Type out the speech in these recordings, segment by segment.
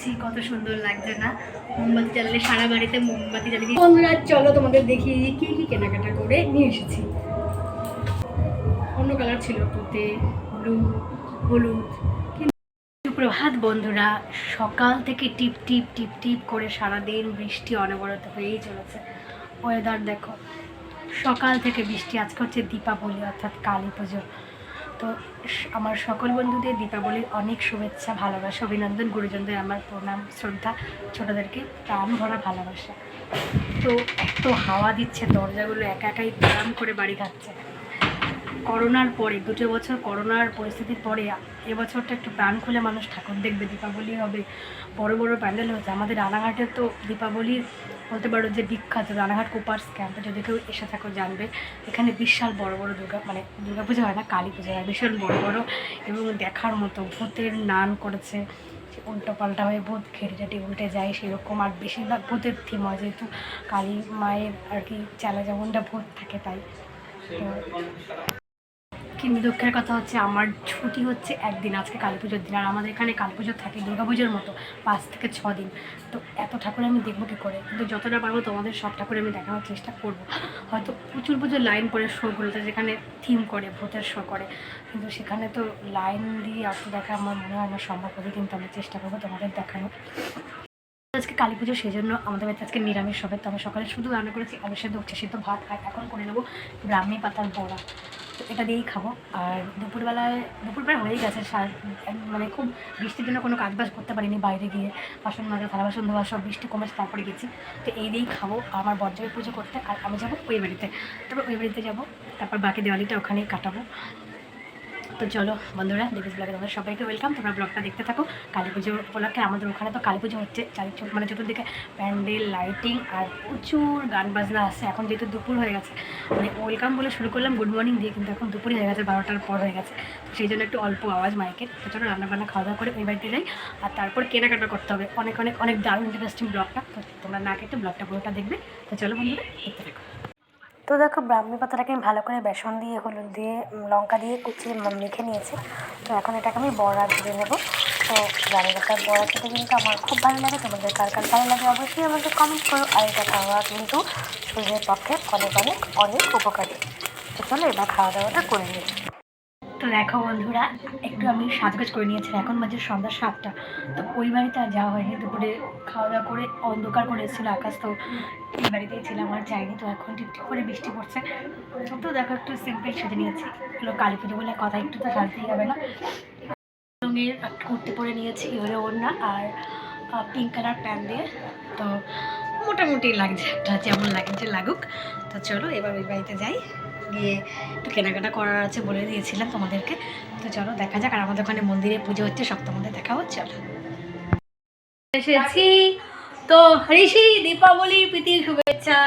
দিয়েছি, কত সুন্দর লাগছে না? মোমবাতি জ্বালালে সারা বাড়িতে মোমবাতি জ্বালিয়ে দিয়েছি। বন্ধুরা চলো তোমাদের দেখি কি কি কেনাকাটা করে নিয়ে এসেছি। অন্য কালার ছিল, তুতে, ব্লু, হলুদ। সুপ্রভাত বন্ধুরা, সকাল থেকে টিপ টিপ টিপ টিপ করে সারাদিন বৃষ্টি অনবরত হয়েই চলেছে। ওয়েদার দেখো, সকাল থেকে বৃষ্টি। আজকে হচ্ছে দীপাবলি অর্থাৎ কালী পুজো। তো আমার সকল বন্ধুদের দীপাবলির অনেক শুভেচ্ছা, ভালোবাসা, অভিনন্দন। গুরুজনদের আমার প্রণাম, শ্রদ্ধা, ছোটোদেরকে প্রাণ ভরা ভালোবাসা। তো এত হাওয়া দিচ্ছে, দরজাগুলো একা একাই দাম করে বাড়ি খাচ্ছে। করোনার পরে 2 বছর করোনার পরিস্থিতির পরে এবছরটা একটু প্রাণ খুলে মানুষ ঠাকুর দেখবে, দীপাবলি হবে, বড় বড় প্যান্ডেল হচ্ছে। আমাদের রানাঘাটে তো দীপাবলির বলতে পারো যে বিখ্যাত, রানাঘাট কুপার্স ক্যাম্পে যদি কেউ এসে থাকো জানবে। এখানে বিশাল বড় বড় দুর্গাপুজো হয় না, কালী পুজো হয়, ভীষণ বড় বড় এবং দেখার মতো। ভূতের নান করেছে, উল্টো পাল্টা হয়ে ভূত ঘেটে উল্টে যায় সেরকম। আর বেশিরভাগ ভূতের থিম হয়, যেহেতু কালী মায়ের আর কি চালা যেমনটা ভূত থাকে তাই। তো কিন্তু দুঃখের কথা হচ্ছে আমার ছুটি হচ্ছে একদিন, আজকে কালী পুজোর দিন। আর আমাদের এখানে কালী পুজো থাকে দুর্গাপুজোর মতো 5 থেকে 6 দিন। তো এত ঠাকুর আমি দেখবো কী করে? কিন্তু যতটা পারবো তোমাদের সব ঠাকুর আমি দেখানোর চেষ্টা করব। হয়তো প্রচুর প্রচুর লাইন পড়ে শোগুলোতে, যেখানে থিম করে ভূতের শো করে, কিন্তু সেখানে তো লাইন দিয়ে অত দেখা আমার মনে হয় না সম্ভব হবে। কিন্তু আমি চেষ্টা করবো তোমাদের দেখানোর। আজকে কালী পুজো, সেই জন্য আমাদের বাড়িতে আজকে নিরামিষ হবে। তো আমি সকালে শুধু রান্না করেছি আলু সেদ্ধ, উচ্ছে সেদ্ধ, ভাত। আর এখন করে নেবো ব্রাহ্মী পাতার বড়া। তো এটা দিয়েই খাবো। আর দুপুরবেলা হয়েই গেছে, মানে খুব বৃষ্টির জন্য কোনো কাজবাজ করতে পারিনি, বাইরে গিয়ে বাসন মাজা, থালা বাসন ধোয়া সব বৃষ্টি কমেছে, তারপরে গেছি। তো এই দিয়েই খাবো আমার বর যাবে পুজো করতে, আর আমি যাবো ওই বাড়িতে। তারপর ওই বাড়িতে যাবো, তারপর বাকি দেওয়ালিটা ওখানেই কাটাবো। তো চলো বন্ধুরা, দেবীজ ব্লগে তোমাদের সবাইকে ওয়েলকাম। তোমরা ব্লগটা দেখতে থাকো। কালী পুজো উপলক্ষে আমাদের ওখানে তো কালী পুজো হচ্ছে, মানে চতুর্দিকে প্যান্ডেল, লাইটিং আর প্রচুর গান বাজনা আছে। এখন যেহেতু দুপুর হয়ে গেছে, মানে ওয়েলকাম বলে শুরু করলাম গুড মর্নিং দিয়ে, কিন্তু এখন দুপুরই হয়ে গেছে, 12টার পর হয়ে গেছে। তো সেই জন্য একটু অল্প আওয়াজ মাইকের। তো চলো রান্নাবান্না খাওয়া দাওয়া করে ওই বাড়িতে যাই, আর তারপর কেনাকাটা করতে হবে। অনেক অনেক অনেক দারুণ ইন্টারেস্টিং ব্লগটা। তো তোমরা না কেটে ব্লগটা পুরোটা দেখবে। তো চলো বন্ধুরা, দেখতে থাকো। তো দেখো, ব্রাহ্মী পাতাটাকে আমি ভালো করে বেসন দিয়ে, হলুদ দিয়ে, লঙ্কা দিয়ে কুচিয়ে মেখে নিয়েছি। তো এখন এটাকে আমি বড়া ভেজে নেবো। তো ব্রাহ্মী পাতার বড়া খেতে কিন্তু আমার খুব ভালো লাগে। তোমাদের কার কার ভালো লাগে অবশ্যই আমাকে কমেন্ট করো। আর এটা খাওয়া কিন্তু শরীরের পক্ষে অনেক অনেক অনেক উপকারী। তো চলো এবার খাওয়া দাওয়াটা করে নিই। তো দেখো বন্ধুরা, একটু আমি সাজগোজ করে নিয়েছি। এখন বাজে সন্ধ্যা 7টা। তো ওই বাড়িতে আর যাওয়া হয়নি, দুপুরে খাওয়া দাওয়া করে অন্ধকার করে এসেছিলো আকাশ। তো এই বাড়িতেই ছিলাম, আর যাইনি। তো এখন টিপ টিপ করে বৃষ্টি পড়ছে। তো দেখো একটু সিম্পল সেজে নিয়েছি, এগুলো কালী পুজো বলে কথা, একটু তো সাজতেই হবে না। রঙের কুর্তি পরে নিয়েছি, হলো ওড়না, আর পিঙ্ক কালার প্যান্ট দিয়ে। তো মোটামুটি লাগছে, একটা যেমন লাগছে লাগুক। তো চলো এবার ওই বাড়িতে যাই, গিয়ে একটু কেনাকাটা করার আছে, বলে দিয়েছিলাম তোমাদেরকে। তো চলো দেখা যাক। আর আমাদের ওখানে মন্দিরে পুজো হচ্ছে, সব তোমাদের দেখাবো। চলো এসেছি। তো ঋষি, দীপাবলির প্রীতি শুভেচ্ছা।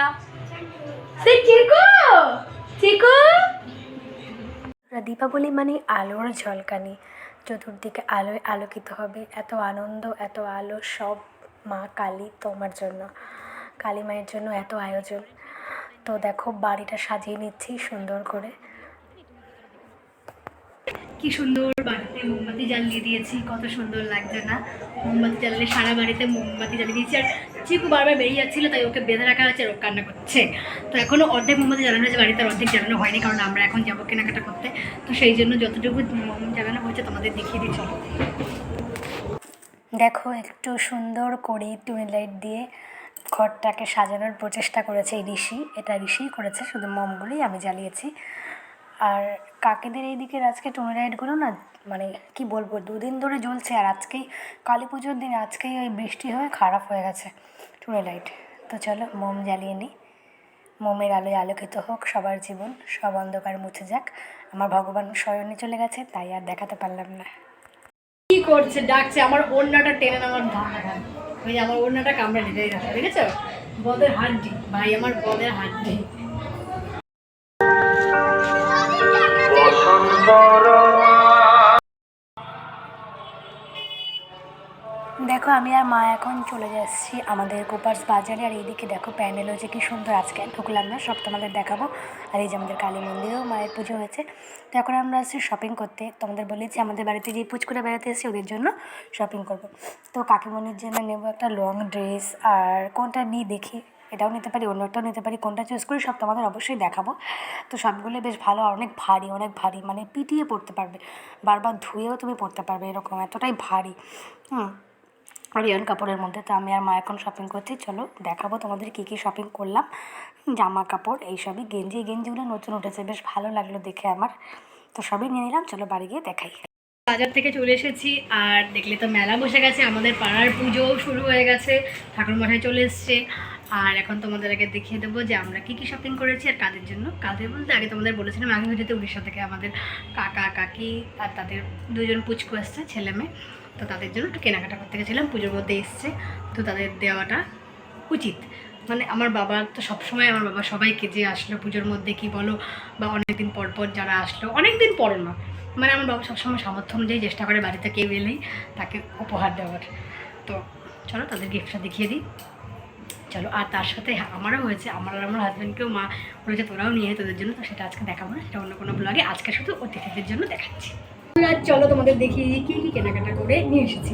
দীপাবলি মানে আলোর ঝলকানি, চতুর্দিকে আলোয় আলোকিত হবে। এত আনন্দ, এত আলো, সব মা কালী তোমার জন্য, কালী মায়ের জন্য এত আয়োজন। তো দেখো বাড়িটা সাজিয়ে নিচ্ছি সুন্দর করে। কি সুন্দর বাড়িতে মোমবাতি জ্বালিয়ে দিয়েছি, কত সুন্দর লাগছে না? মোমবাতি জ্বালালে সারা বাড়িতে মোমবাতি জ্বালিয়ে দিয়েছি। আর চিকু বারবার বেরিয়ে যাচ্ছিলো, তাই ওকে বেঁধে রাখা হয়েছে, আর ও কান্না করছে। তো এখনও অর্ধেক মোমবাতি জ্বালানো হয়েছে, বাড়িতে অর্ধেক জ্বালানো হয়নি, কারণ আমরা এখন যাবো কেনাকাটা করতে। তো সেই জন্য যতটুকু মোম জ্বালানো হয়েছে তোমাদের দেখিয়ে দিই, চলো। দেখো একটু সুন্দর করে টুনি লাইট দিয়ে ঘরটাকে সাজানোর প্রচেষ্টা করেছে ঋষি। এটা ঋষিই করেছে, শুধু মোমগুলোই আমি জ্বালিয়েছি। আর কাকিদের এই দিকের আজকে টুনি লাইটগুলো না, মানে কি বলবো, 2 দিন ধরে জ্বলছে। আর আজকেই কালী পুজোর দিন, আজকেই ওই বৃষ্টি হয়ে খারাপ হয়ে গেছে টুনি লাইট। তো চলো মোম জ্বালিয়ে নিই। মোমের আলোয় আলোকিত হোক সবার জীবন, সব অন্ধকার মুছে যাক। আমার ভগবান শয়নে চলে গেছে, তাই আর দেখাতে পারলাম না। কি করছে, ডাকছে, আমার ওড়নাটা টেনে নেওয়ার ধান। ওই যে আমার ওড়নাটা কামড়ে নিতে গেছে, দেখেছো? বদের হাড্ডি ভাই, আমার বদের হাড্ডি। দেখো দেখো আমি আর মা এখন চলে যাচ্ছি আমাদের কোপার্স বাজারে। আর এইদিকে দেখো প্যান্ডেল হয়েছে কি সুন্দর, আজকে ঢুকলাম না, সব তোমাদের দেখাবো। আর এই যে আমাদের কালী মন্দিরেও মায়ের পুজো হয়েছে। তো এখন আমরা আসছি শপিং করতে। তোমাদের বলেছি আমাদের বাড়িতে যে পুচকুরা বেড়াতে এসেছি ওদের জন্য শপিং করব। তো কাকিমণির জন্য নেবো একটা লং ড্রেস, আর কোনটা নিই দেখি, এটাও নিতে পারি অন্য একটাও নিতে পারি, কোনটা চুজ করি সব তোমাদের অবশ্যই দেখাবো। তো সবগুলো বেশ ভালো, আর অনেক ভারী, অনেক ভারী, মানে পিটিয়ে পড়তে পারবে, বারবার ধুয়েও তুমি পড়তে পারবে, এরকম এতটাই ভারী। রিয়ন কাপড়ের মধ্যে। তো আমি আর মা এখন শপিং করছি, চলো দেখাবো তোমাদের কী কী শপিং করলাম। জামা কাপড় এইসবই, গেঞ্জিগুলো নতুন উঠেছে, বেশ ভালো লাগলো দেখে আমার। তো সবই নিয়ে নিলাম, চলো বাড়ি গিয়ে দেখাই। বাজার থেকে চলে এসেছি, আর দেখলে তো মেলা বসে গেছে, আমাদের পাড়ার পুজোও শুরু হয়ে গেছে, ঠাকুরমশাই চলে এসছে। আর এখন তোমাদের আগে দেখিয়ে দেবো যে আমরা কী কী শপিং করেছি আর কাদের জন্য। কাদের বলতে আগে তোমাদের বলেছিলাম আগে ভিডিওতে উড়িষ্যা থেকে আমাদের কাকা কাকি আর তাদের দুজন পুচকু এসছে, ছেলে মেয়ে। তো তাদের জন্য একটু কেনাকাটা করতে গেছিলাম, পুজোর মধ্যে এসছে, তো তাদের দেওয়াটা উচিত। মানে আমার বাবা তো সবসময়, আমার বাবা সবাইকে যে আসলো পুজোর মধ্যে কি বলো, বা অনেকদিন পর পর যারা আসলো, অনেক দিন পরও না, মানে আমার বাবা সবসময় সামর্থ্য অনুযায়ী চেষ্টা করে বাড়িতে কেউ এলেই তাকে উপহার দেওয়ার। তো চলো তাদের গিফটটা দেখিয়ে দিই, চলো। আর তার সাথে আমারও হয়েছে, আমার হাজব্যান্ডকেও মা বলেছে তোরাও নিয়ে তোদের জন্য, তো সেটা আজকে দেখাবো না, সেটা অন্য কোনো ব্লগে, আজকে শুধু অতিথিদের জন্য দেখাচ্ছি। চলো তোমাদের দেখিয়ে দিই কী কী কেনাকাটা করে নিয়ে এসেছি।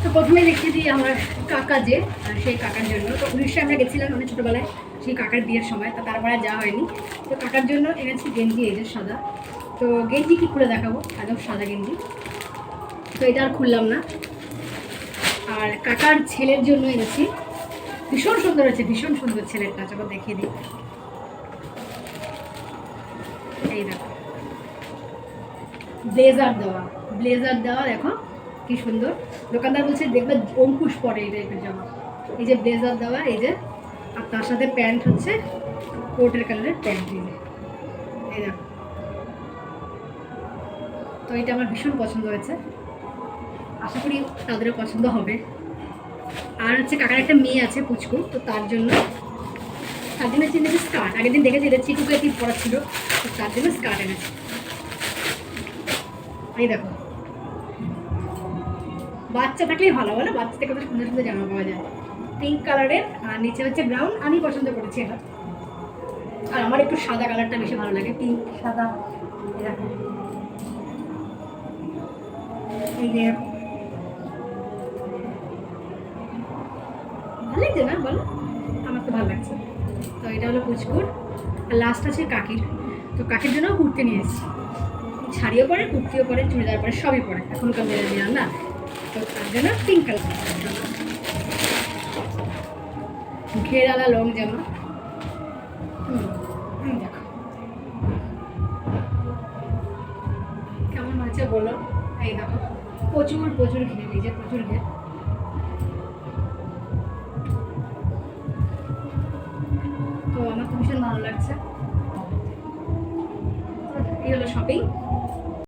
তো প্রথমে দেখিয়ে দিই আমার কাকা, যে সেই কাকার জন্য, তো উড়িষ্যা আমরা গেছিলাম অনেক ছোটোবেলায়, সেই কাকার বিয়ের সময়, তো তারপরে যাওয়া হয়নি। তো কাকার জন্য এনেছি গেঞ্জি, এই যে সাদা। তো গেঞ্জি কি খুলে দেখাবো, একদম সাদা গেঞ্জি, তো এটা আর খুললাম না। আর কাকার ছেলের জন্য এনেছি, ভীষণ সুন্দর হয়েছে, ভীষণ সুন্দর ছেলেরটা, চলো দেখিয়ে দিই। এই দেখো ব্লেজার দেওয়া দেখো কি সুন্দর। দোকানদার বলছে দেখবে অঙ্কুশ পরে এই টাইপের জামা। এই যে ব্লেজার দেওয়া, এই যে, আর তার সাথে প্যান্ট হচ্ছে কোটের কালারের প্যান্ট, এই দেখো। তো এটা আমার ভীষণ পছন্দ হয়েছে, আশা করি তাদেরও পছন্দ হবে। আর হচ্ছে কাকার একটা মেয়ে আছে পুচকু, তো তার জন্য এনেছি স্কার্ট। আগের দিন দেখেছি এদের চিকুকে কি পরা ছিল, তো তার জন্য স্কার্ট এনেছি। এই দেখো, বাচ্চা থাকলেই ভালো, বলো বাচ্চা থেকে কত সুন্দর সুন্দর জামা পাওয়া যায়, পিঙ্ক কালারের, আর নিচে হচ্ছে ব্রাউন। আমি পছন্দ করেছি এটা, আর আমার একটু সাদা কালারটা বেশি ভালো লাগে, পিঙ্ক সাদা। এরকম এই যে ভালো লাগছে না বলো, আমার তো ভালো লাগছে। তো এটা হলো পুচকুর। আর লাস্ট আছে কাকির, তো কাকির জন্য কুর্তি নিয়ে এসেছি, শাড়িও পরে, কুর্তিও পরে, চুড়িদার পরে, সবই পরে, এখনকার দিনের দিন না। তো তার জন্য পিঙ্ক কালার ঘেরালা লং জামা। দেখো কেমন হয়েছে বলো। এই দেখো প্রচুর প্রচুর ঘের, এই যে প্রচুর ঘের। তো আমার তো ভীষণ ভালো লাগছে। এই হলো শপিং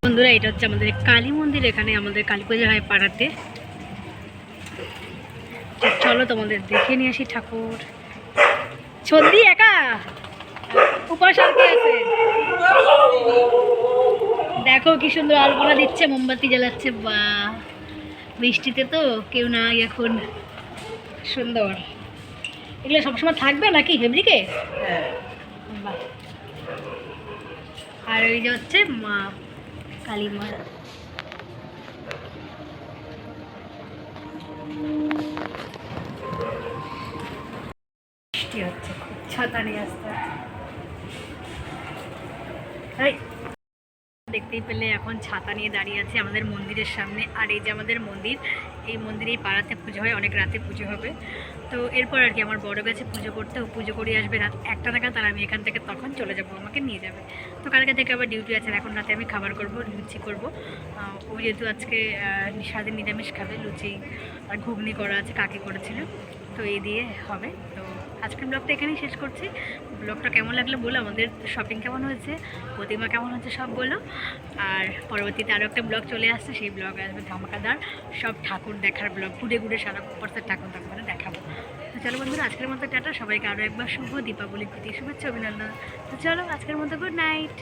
বন্ধুরা। এটা হচ্ছে আমাদের কালী মন্দির, এখানে আমাদের কালী পূজা হয় পাড়াতে। চলো তোমাদের দেখে নিয়ে আসি ঠাকুর। সত্যি একা উপাস আর কে আছে, দেখো কি সুন্দর আলপনা দিচ্ছে, মোমবাতি জ্বালাচ্ছে, বা বৃষ্টিতে তো কেউ নাই এখন, সুন্দর। এগুলো সবসময় থাকবে নাকি ফেব্রিকে? আর ওই যে হচ্ছে মা কালী মা। বৃষ্টি হচ্ছে, ছাতা নিয়ে আসতে। দেখতেই পেলে এখন ছাতা নিয়ে দাঁড়িয়ে আছে আমাদের মন্দিরের সামনে। আর এই যে আমাদের মন্দির, এই মন্দিরে এই পাড়াতে পুজো হয়, অনেক রাতে পুজো হবে। তো এরপর আর কি আমার বড় গেছে পুজো করতে, ও পুজো করিয়ে আসবে রাত 1টা নাগাদ, আর আমি এখান থেকে তখন চলে যাবো, আমাকে নিয়ে যাবে। তো কালকে থেকে আবার ডিউটি আছে, এখন রাতে আমি খাবার করবো, লুচি করবো। ও যেহেতু আজকে সারাদিন নিরামিষ খাবে, লুচি আর ঘুগনি করা আছে, কাকি করেছিল, তো এই দিয়ে হবে। তো আজকের ব্লগটা এখানেই শেষ করছি। ব্লগটা কেমন লাগলো বলো, আমাদের শপিং কেমন হয়েছে, প্রতিমা কেমন হচ্ছে সব বলো। আর পরবর্তীতে আরও একটা ব্লগ চলে আসছে, সেই ব্লগ আসবে ধামাকাদার, সব ঠাকুর দেখার ব্লগ, ঘুরে ঘুরে সারা পার্সের ঠাকুর মানে দেখাবো। তো চলো বন্ধুরা, আজকের মতো টাটা, সবাইকে আরও একবার শুভ দীপাবলি প্রীতি শুভেচ্ছা অভিনন্দন। তো চলো আজকের মতো গুড নাইট।